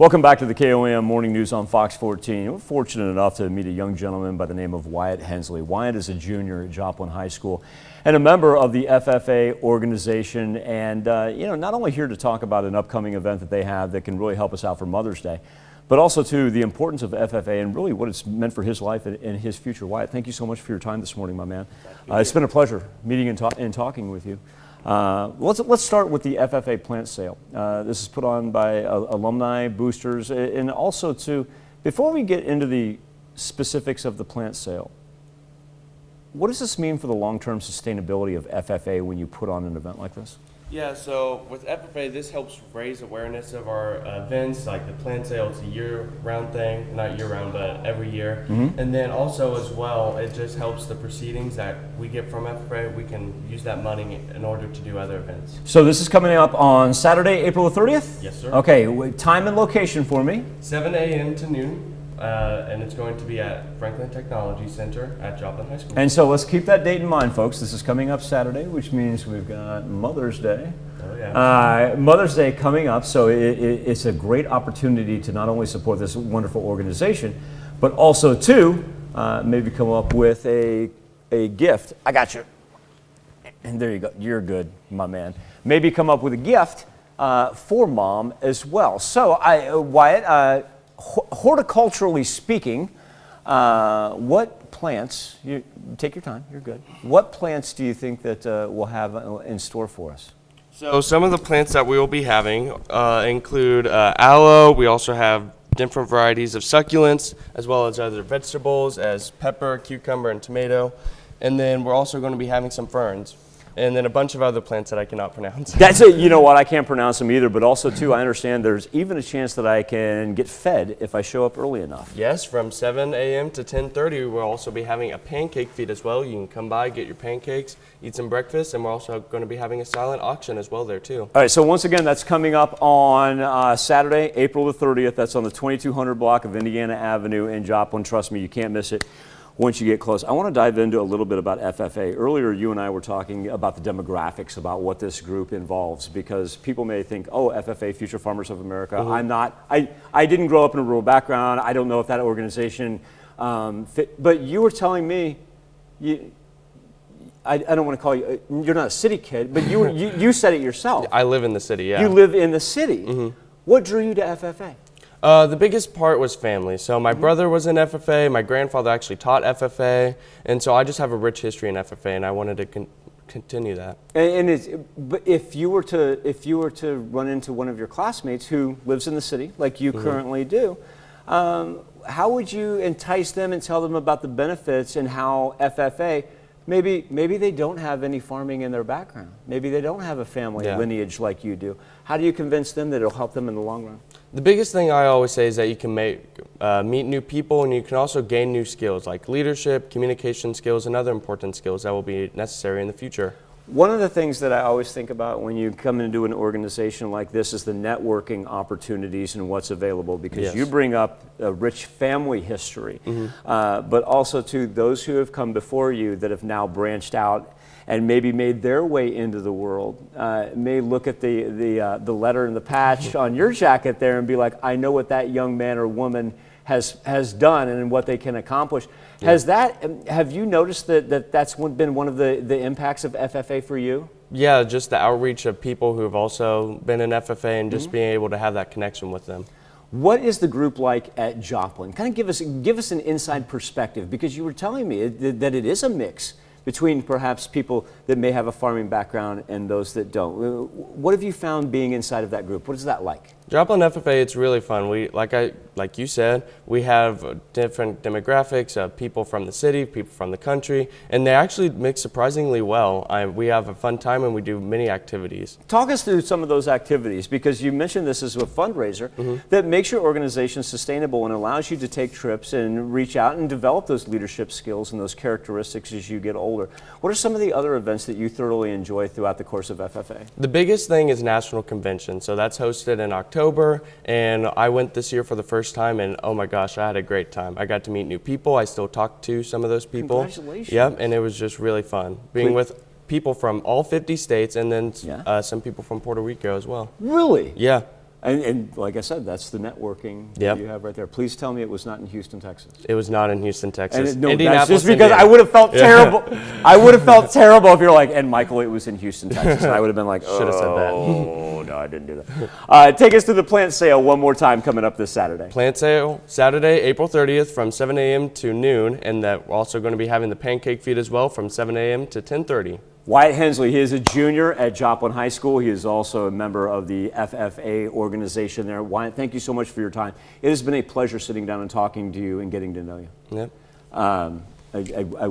Welcome back to the KOAM Morning News on Fox 14. We're fortunate enough to meet a young gentleman by the name of Wyatt Hensley. Wyatt is a junior at Joplin High School and a member of the FFA organization, and not only here to talk about an upcoming event that they have that can really help us out for Mother's Day, but also to the importance of FFA and really what it's meant for his life and his future. Wyatt, thank you so much for your time this morning, my man. It's been a pleasure meeting and talking with you. Let's start with the FFA plant sale. This is put on by alumni, boosters, and also before we get into the specifics of the plant sale, what does this mean for the long-term sustainability of FFA when you put on an event like this? Yeah, so with FFA, this helps raise awareness of our events, like the plant sale. It's a year-round thing, not year-round, but every year. Mm-hmm. And then also as well, it just helps the proceedings that we get from FFA. We can use that money in order to do other events. So this is coming up on Saturday, April the 30th? Yes, sir. Okay, time and location for me. 7 a.m. to noon. And it's going to be at Franklin Technology Center at Joplin High School. And so let's keep that date in mind, folks. This is coming up Saturday, which means we've got Mother's Day. Oh, yeah. Mother's Day coming up, so it's a great opportunity to not only support this wonderful organization, but also to maybe come up with a gift. I got you. And there you go. You're good, my man. Maybe come up with a gift for mom as well. So, Wyatt, horticulturally speaking, what plants, take your time, you're good. What plants do you think that we'll have in store for us? So some of the plants that we will be having include aloe. We also have different varieties of succulents, as well as other vegetables as pepper, cucumber, and tomato. And then we're also going to be having some ferns. And then a bunch of other plants that I cannot pronounce. That's it. You know what? I can't pronounce them either. But also, too, I understand there's even a chance that I can get fed if I show up early enough. Yes, from 7 a.m. to 10:30, we'll also be having a pancake feed as well. You can come by, get your pancakes, eat some breakfast, and we're also going to be having a silent auction as well there, too. All right. So once again, that's coming up on Saturday, April the 30th. That's on the 2200 block of Indiana Avenue in Joplin. Trust me, you can't miss it once you get close. I want to dive into a little bit about FFA. Earlier, you and I were talking about the demographics, about what this group involves, because people may think, oh, FFA, Future Farmers of America. Mm-hmm. I didn't grow up in a rural background. I don't know if that organization fit. But you were telling me, I don't want to call you, you're not a city kid, but you said it yourself. I live in the city, yeah. You live in the city. Mm-hmm. What drew you to FFA? The biggest part was family. So my brother was in FFA, my grandfather actually taught FFA, and so I just have a rich history in FFA, and I wanted to continue that. But if you were to run into one of your classmates who lives in the city, like you currently do, how would you entice them and tell them about the benefits and how FFA? Maybe they don't have any farming in their background. Maybe they don't have a family lineage like you do. How do you convince them that it'll help them in the long run? The biggest thing I always say is that you can meet new people, and you can also gain new skills like leadership, communication skills, and other important skills that will be necessary in the future. One of the things that I always think about when you come into an organization like this is the networking opportunities and what's available, because you bring up a rich family history, but also to those who have come before you that have now branched out and maybe made their way into the world, may look at the letter in the patch on your jacket there and be like, I know what that young man or woman has done and what they can accomplish. Yeah. Have you noticed that's been one of the impacts of FFA for you? Yeah, just the outreach of people who have also been in FFA and just being able to have that connection with them. What is the group like at Joplin? Kind of give us an inside perspective, because you were telling me that it is a mix between perhaps people that may have a farming background and those that don't. What have you found being inside of that group? What is that like? Joplin FFA, it's really fun. Like you said, we have different demographics of people from the city, people from the country, and they actually mix surprisingly well. We have a fun time and we do many activities. Talk us through some of those activities, because you mentioned this as a fundraiser that makes your organization sustainable and allows you to take trips and reach out and develop those leadership skills and those characteristics as you get older. What are some of the other events that you thoroughly enjoy throughout the course of FFA? The biggest thing is National Convention. So that's hosted in October, and I went this year for the first time, and oh my gosh, I had a great time. I got to meet new people. I still talk to some of those people. Congratulations. Yep, and it was just really fun being with people from all 50 states, and then some people from Puerto Rico as well. Really? Yeah. And like I said, that's the networking that Yep. you have right there. Please tell me it was not in Houston, Texas. It was not in Houston, Texas. No, that's Indianapolis, just because Indiana. I would have felt terrible. I would have felt terrible if you're like, and Michael, it was in Houston, Texas. And I would have been like, Should have said that. Oh, no, I didn't do that. Take us to the plant sale one more time coming up this Saturday. Plant sale Saturday, April 30th from 7 a.m. to noon, and that we're also going to be having the pancake feed as well from 7 a.m. to 10:30. Wyatt Hensley, he is a junior at Joplin High School. He is also a member of the FFA organization there. Wyatt, thank you so much for your time. It has been a pleasure sitting down and talking to you and getting to know you. Yep. I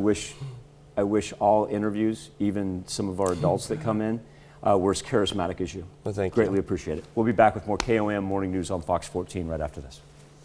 wish all interviews, even some of our adults that come in, were as charismatic as you. Well, thank you. Greatly appreciate it. We'll be back with more KOM Morning News on Fox 14 right after this.